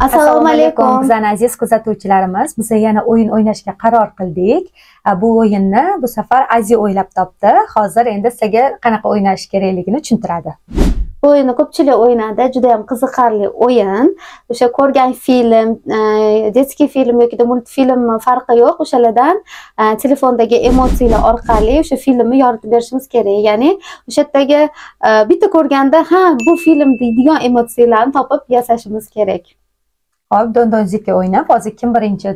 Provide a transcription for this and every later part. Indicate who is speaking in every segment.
Speaker 1: Assalomu alaykum.
Speaker 2: Bizning aziz kuzatuvchilarimiz, biz yana o'yin o'ynashga qaror qildik. Bu o'yinni bu safar Aziz o'ylab topdi. Hozir endi sizga qanaqa o'ynash kerakligini tushuntiradi.
Speaker 1: Bu o'yinni ko'pchilik o'ynadi, juda ham qiziqarli o'yin. O'sha ko'rgan film, детский film yoki multfilm farqi yo'q. O'shalardan telefondagi emotsiyalar orqali o'sha filmni yoritib berishimiz kerak. Ya'ni o'sha yerdagi bitta ko'rganda, ha, bu film deydigan emotsiyalarni topib yasashimiz kerak.
Speaker 2: Hop, don zikki o'ynab, hozir kim birinchi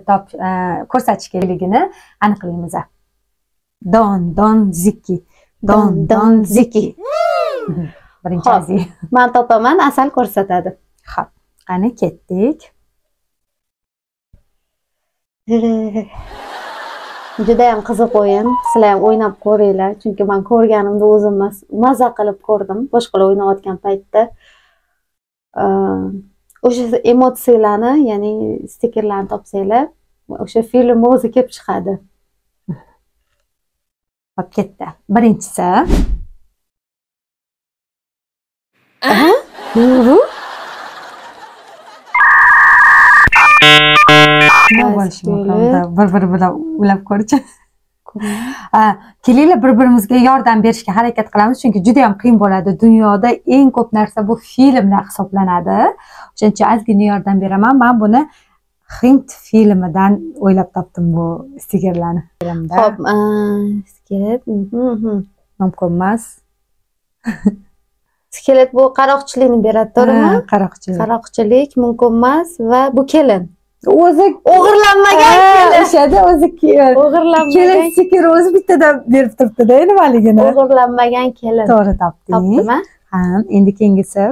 Speaker 2: ko'rsatish kerakligini aniqlaymiz. Don zikki. Don zikki. Birinchi Aziz.
Speaker 1: Men topaman, Asal ko'rsatadi.
Speaker 2: Xo'p, qani ketdik.
Speaker 1: Juda ham qiziq o'yin. Sizlar ham o'ynab ko'ringlar, chunki men ko'rganimda o'zim maza qilib ko'rdim, boshqalar o'ynayotgan paytda. O'sha emotsiyalarni, ya'ni stikerlarni topsanglar, o'sha film o'zi kelib chiqadi.
Speaker 2: Hop, ketdi. Birinchisi. Bir bilan ulab ko'rchi. Kelinglar, bir-birimizga yordam berishga harakat qilamiz, chunki juda ham qiyin bo'ladi. Dunyoda eng ko'p narsa bu filmlar hisoblanadi. O'shaning uchun ozgina yordam beraman. Men buni Hind filmidan o'ylab topdim bu stikerlarni.
Speaker 1: Xo'p, skelet.
Speaker 2: Mumkin emas.
Speaker 1: Skelet bu qaroqchilikni beradi, to'g'rimi?
Speaker 2: Qaroqchilik.
Speaker 1: Qaroqchilik mumkin emas va bu kelin.
Speaker 2: O'zi
Speaker 1: o'g'irlanmagan kelin.
Speaker 2: O'shada o'zi kelin.
Speaker 1: O'g'irlanmagan
Speaker 2: kelin stiker o'zi bittada berib turibdi-da, nimaligini.
Speaker 1: O'g'irlanmagan kelin.
Speaker 2: To'g'ri topding.
Speaker 1: Topdimi?
Speaker 2: Ha, endi keyingisi.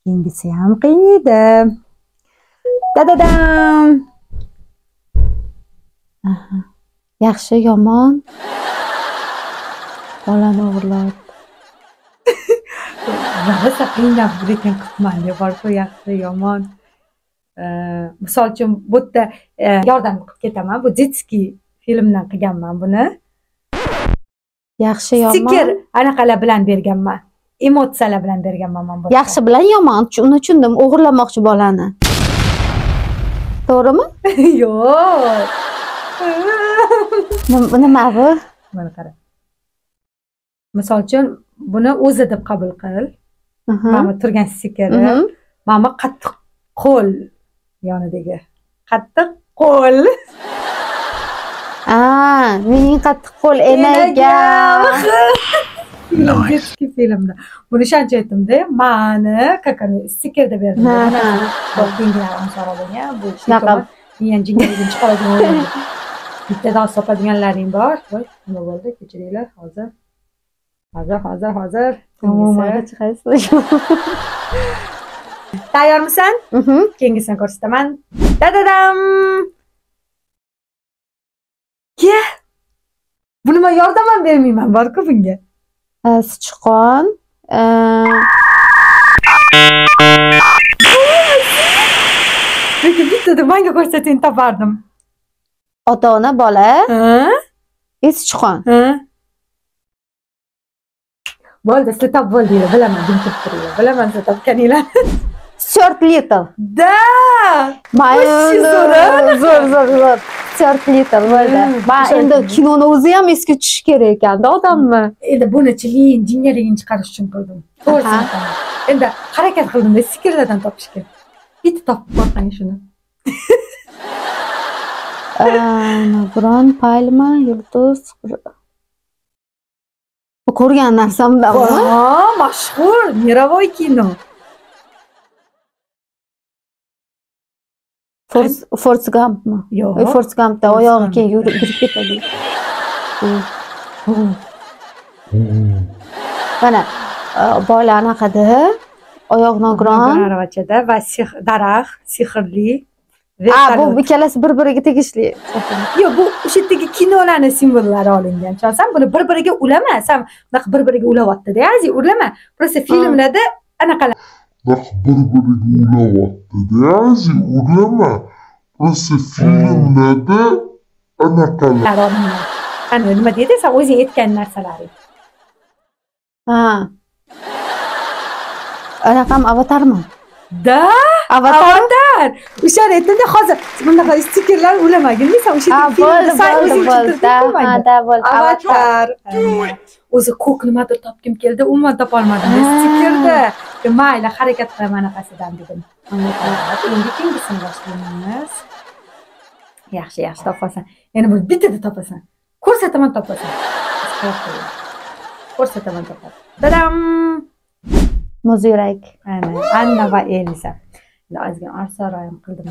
Speaker 2: Keyingisi ham qiyin edi. Dadadam.
Speaker 1: Yaxshi, yomon. Bolani o'g'irladi.
Speaker 2: Rosa qiynab lekin kutmadi. Borku yaxshi, yomon. Misol uchun bu yerda yordam qilib ketaman. Bu детский filmdan qilganman buni.
Speaker 1: Yaxshi, yomon.
Speaker 2: Stiker anaqalar bilan berganman. Emotsiyalar bilan berganman men buni.
Speaker 1: Yaxshi bilan yomon, uni tushundim. O'g'irlamoqchi bolani. To'g'rimi?
Speaker 2: Yo'q.
Speaker 1: Nima bu?
Speaker 2: Mana qara. Misol uchun buni o'zi deb qabul qil. Mana turgan stikeri. Mana qattiq qo'l yonidagi. Qattiq qo'l.
Speaker 1: Mening qattiq qo'l enagam.
Speaker 2: Детский filmda. Buni shuncha aytdim-da, mani kakani stikerda berdim. Bokinglar so'ralgan. Bu shunaqa men jingaligini chiqaradigan o'yin. Bittadan sopadiganlaring bor. Voy, nima bo'ldi? Kechiringlar, hozir.
Speaker 1: Umuman chiqaysiz.
Speaker 2: Tayyormisan? Keyingisini ko'rsataman. Dadadam. Ke? Buni men yordam ham bermayman, bor-ku bunga.
Speaker 1: Sichqon.
Speaker 2: Lekin bittada menga ko'rsating topardim.
Speaker 1: Ota-ona, bola. Sichqon.
Speaker 2: Bo'ldi, sizlar top bo'ldinglar, bilaman, deb turibdilar. Bilaman, sizlar topganinglar.
Speaker 1: Stuart Little.
Speaker 2: Da!
Speaker 1: Zo'r. Stuart Little bo'ldi. Men endi kinoni o'zi ham esga tushish kerak ekan-da odamni.
Speaker 2: Endi buni chilin, jingaligini chiqarish uchun qildim. To'g'risi. Endi harakat qildim-da, stikerlardan topishga. Bitta topib qo'ying shuni.
Speaker 1: Navron, palma, yulduz. Bu ko'rgan narsamdanmi?
Speaker 2: Mashhur, mirovoy kino.
Speaker 1: Forrest Gumpmi?
Speaker 2: Yo'q.
Speaker 1: Forrest Gumpda oyog'i keyin yurib ketadi. Mana bola anaqada, oyoq nogiron.
Speaker 2: Aravachada va daraxt, sehrli.
Speaker 1: Bu ikkalasi bir-biriga tegishli.
Speaker 2: Yo'q, bu o'sha yerdagi kinolarning simbollari olingan. Tushunsan, buni bir-biriga ulama. Sen bunaqa bir-biriga ulayapti-da, Aziz, ulama. Просто filmlarda anaqalar.
Speaker 3: Bir-biriga ulayapti-da, Aziz, ulama. Просто filmlarda anaqalar.
Speaker 2: Ana nima deydi? Sen o'zing aytgan narsalaring.
Speaker 1: Anaqam avatarmi?
Speaker 2: Da?
Speaker 1: Avatar.
Speaker 2: O'shani aytdim-da, hozir bunaqa stikerlar ulamagin desam, o'sha filmda sen o'zing
Speaker 1: bo'ldi.
Speaker 2: Avatar. O'zi ko'k nimadir topgim keldi, umuman topa olmadim. Stikerda. Mayli, harakat qilaman anaqasidan dedim. Endi kengisini boshlaymiz. Yaxshi, topasan. Yana bir bittada topasan. Ko'rsataman topasan. Ko'rsataman topasan. Tadam!
Speaker 1: Muz yurak.
Speaker 2: Anna va Elisa. Ozgina arsa-royim qildim.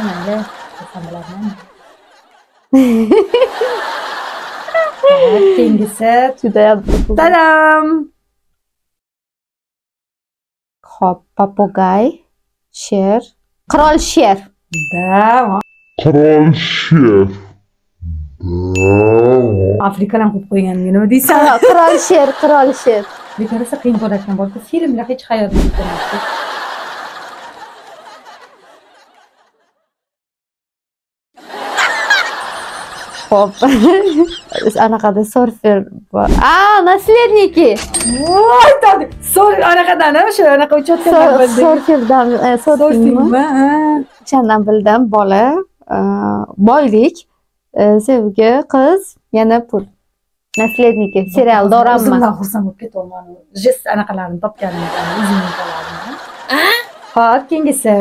Speaker 2: Mayli, desam bilaman. Kengisi.
Speaker 1: Juda ham.
Speaker 2: Tadam!
Speaker 1: Hop, papagay, sher, qirol sher.
Speaker 3: Qirol sher.
Speaker 2: Afrikadan qo'yib qo'ygan nima deysan?
Speaker 1: Qirol sher.
Speaker 2: Bekarasa qiyin bo'larkan, balki filmlar hech qayerda ketmaydi.
Speaker 1: Hop. Anaqada surfer bor. Nasledniki.
Speaker 2: Voy, tadi. Anaqadan, o'sha anaqa uchayotgandan bildim.
Speaker 1: Surfermi? O'shandan bildim, bola, boylik, sevgi, qiz, yana pul. Nasledniki, serial dorama.
Speaker 2: O'zimdan xursand bo'lib ketyapman. Jest anaqalarini topganimdan, o'zimnikalarini. Xo'p, kengisi.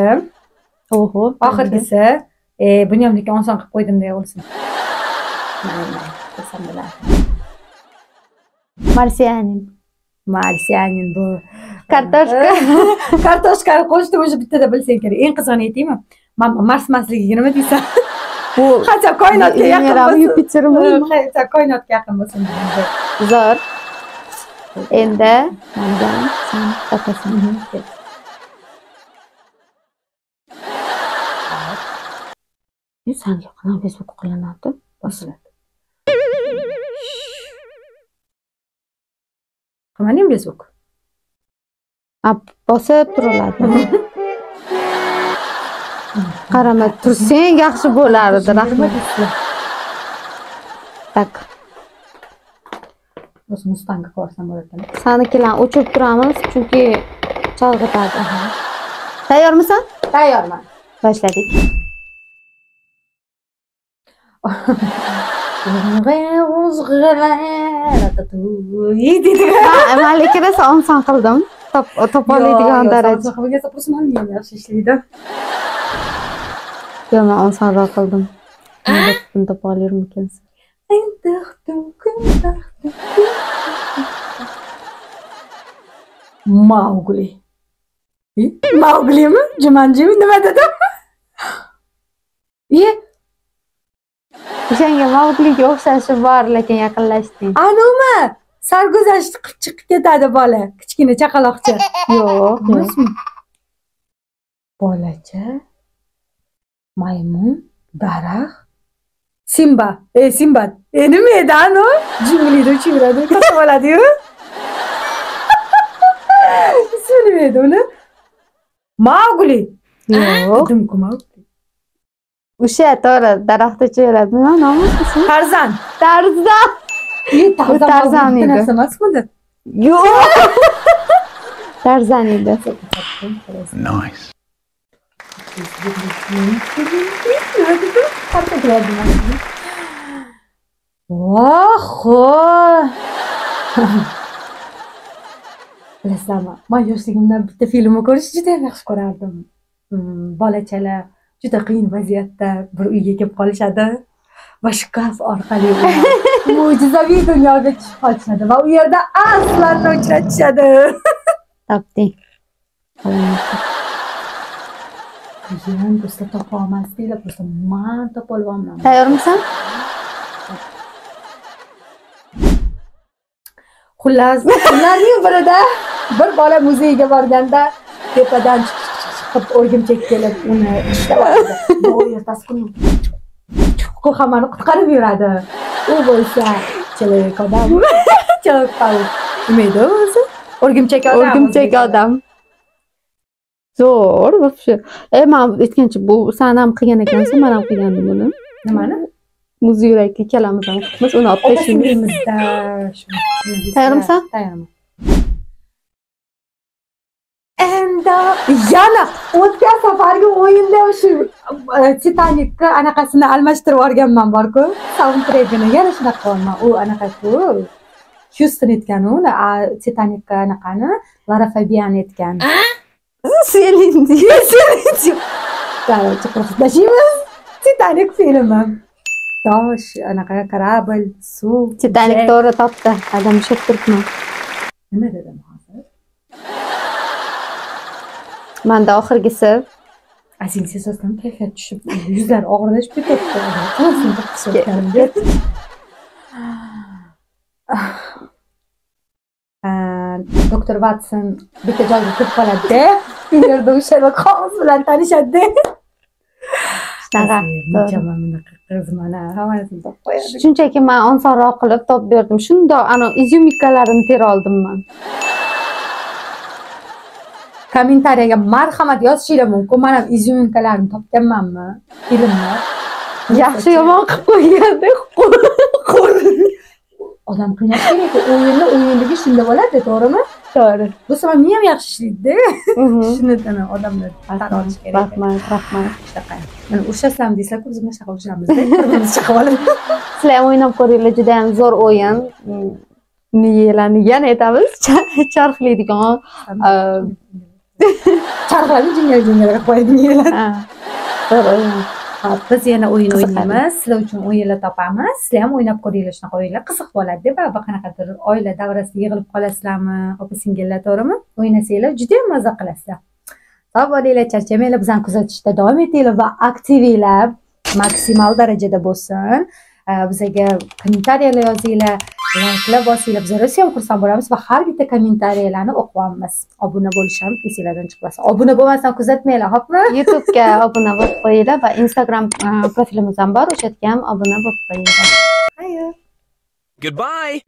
Speaker 1: Oho,
Speaker 2: oxirgisi. Buni ham lekin oson qilib qo'ydim deya olsin. Mayli, desam bo'lar. Marsianin bu. Kartoshkani qo'shdim, o'sha bittada bilsang kerak. Eng qizig'ini aytaymi? Marsligigi nima deysan?
Speaker 1: Bu
Speaker 2: qancha koinotga yaqin bo'lsin.
Speaker 1: Yupitermi?
Speaker 2: Qancha koinotga yaqin bo'lsin.
Speaker 1: Zo'r. Endi menga sen topasan. Senga qanday Facebook qilinadi?
Speaker 2: Bosiladi. Qilmaning Facebook.
Speaker 1: Bosib turiladi. Qaramay tursang yaxshi bo'lardi, rahmat. Tak.
Speaker 2: O'z Mustangga qo'rsam bo'larkan.
Speaker 1: Sanikilarni o'chirib turamiz, chunki chalg'itadi. Tayyormisan?
Speaker 2: Tayyorman.
Speaker 1: Boshladik. Men lekin oson qildim. Topolmaydigan darajada.
Speaker 2: Oson qilgan sapursimam yaxshi ishlaydi.
Speaker 1: Yo'q, men osonroq qildim. Buni topa olarmikansiz?
Speaker 2: Mowgli. Mowglimi? Jumanjimi? Nima dedim?
Speaker 1: O'shanga Mowgliga o'xshashi bor, lekin yaqinlashding.
Speaker 2: Anumi? Sarguzasht qilib chiqib ketadi bola, kichkina chaqaloqcha.
Speaker 1: Yo'q,
Speaker 2: emasmi? Bolacha, maymun, daraxt, Simba. Simbat. Nima edi anu? Jinglida uchiradi, qo'shib oladi-yu. Ismi nima edi uni? Mowgli.
Speaker 1: Yo'q.
Speaker 2: Dimku Mowgli.
Speaker 1: O'sha to'g'ri, daraxtda uchiradi. Nima nomi?
Speaker 2: Tarzan.
Speaker 1: Tarzan edi.
Speaker 2: Narsa emasmidi?
Speaker 1: Yo'q. Tarzan edi.
Speaker 3: Nice.
Speaker 2: Voho. Bilasizmi, men yoshligimda bitta filmni ko'rishni juda yaxshi ko'rardim. Bolachalar juda qiyin vaziyatda bir uyga kelib qolishadi va shkaf orqali mo'jizaviy dunyoga tushib qolishadi va u yerda aslarni uchratishadi.
Speaker 1: Topding.
Speaker 2: Qiyin do'stlar topa olmasdinglar, bo'lsa men topa olmayman.
Speaker 1: Tayyormisan?
Speaker 2: Xullas, kunlarning birida bir bola muzeyga borganda tepadan chiqib o'rgimchak kelib uni ishlayapti. Bu ertasi kuni hammani qutqarib yuradi. U bo'lsa человек odam. Человек pauк. Nima edi o'zi? O'rgimchak
Speaker 1: odam. Zo'r, вообще. Men aytgancha bu sen ham qilgan ekansan, men ham qilgandim buni.
Speaker 2: Nimani?
Speaker 1: Muz yurakli kalamiz ham qilamiz, uni olib tashlaymiz. Tayyormisan?
Speaker 2: Tayyorman. And Endi yana o'tgan safargi o'yinda shu Titanic'ga anaqasini almashtirib yuborganman bor-ku, soundtrackini yana shunaqa qilyapman. U anaqa-ku. Houston aytgan u, Titanic'ga anaqani Lara Fabian aytgan.
Speaker 1: Selin
Speaker 2: Selin. Короче, qo'shilishimiz Titanic filmi. Tosh, anaqa kорабль, suv.
Speaker 1: Titanic to'g'ri topdi. Adam tushib turibman.
Speaker 2: Nima dedim hozir?
Speaker 1: Menda oxirgisi
Speaker 2: Asin sesosdan kayfiyat tushib, yuzlar og'irlashib ketyapti. Qanasin hisoblanimga. Doktor Watson bitta joyga kirib qoladi-da, u yerda o'sha qog'oz bilan tanishadi. Qizmana hammasini topib qo'yadi.
Speaker 1: Shunchaki men osonroq qilib topib berdim. Shundoq ana izyumikalarini tera oldim men.
Speaker 2: Kommentariyaga marhamat yozishinglar mumkin. Men ham izyumikalarni topganmanmi? Filmni.
Speaker 1: Yaxshi yomon qilib qo'yganda
Speaker 2: Odam qiynash kerak. O'yinligi shunda bo'ladi, to'g'rimi?
Speaker 1: to'g'ri.
Speaker 2: Bu sabab men ham yaxshi ishlaydi. Shundan odamlar tan olish kerak.
Speaker 1: Rahmat.
Speaker 2: Shunaqa. Mana ushlasam desak, biz mana shunaqa ushlamizda. Birimiz chiqib olib.
Speaker 1: Sizlar ham o'ynab ko'ringlar, juda ham zo'r o'yin. Niyalarni yana aytamiz, charxlaydigan.
Speaker 2: Charxlarni jingal-jingalga qo'yadigan.
Speaker 1: Zo'r o'yin.
Speaker 2: Hop, biz yana o'yin o'ynaymiz. Sizlar uchun o'yinlar topamiz. Sizlar ham o'ynab ko'ringlar shunaqa o'yinlar. Qiziq bo'ladi-da, baribir qanaqadir oila davrasida yig'ilib qolasizlarmi, opa-singillar, to'g'rimi? O'ynasanglar juda ham maza qilasizlar. Sog' bo'linglar, charchamanglar, bizani kuzatishda davom etinglar va aktivinglar maksimal darajada bo'lsin. Bizga kommentariyalar yozinglar, layklar bosinglar. Biz rosa ham xursand bo'lamiz va har bitta kommentariyalarni o'qiymiz. Obuna bo'lish ham esinglardan chiqmasin. Obuna bo'lmasdan kuzatmanglar, xo'pmi?
Speaker 1: YouTube'ga obuna bo'lib qo'yinglar va Instagram profilimiz ham bor, o'sha yerga ham obuna bo'lib qo'yinglar.
Speaker 2: Hayır.
Speaker 4: Goodbye.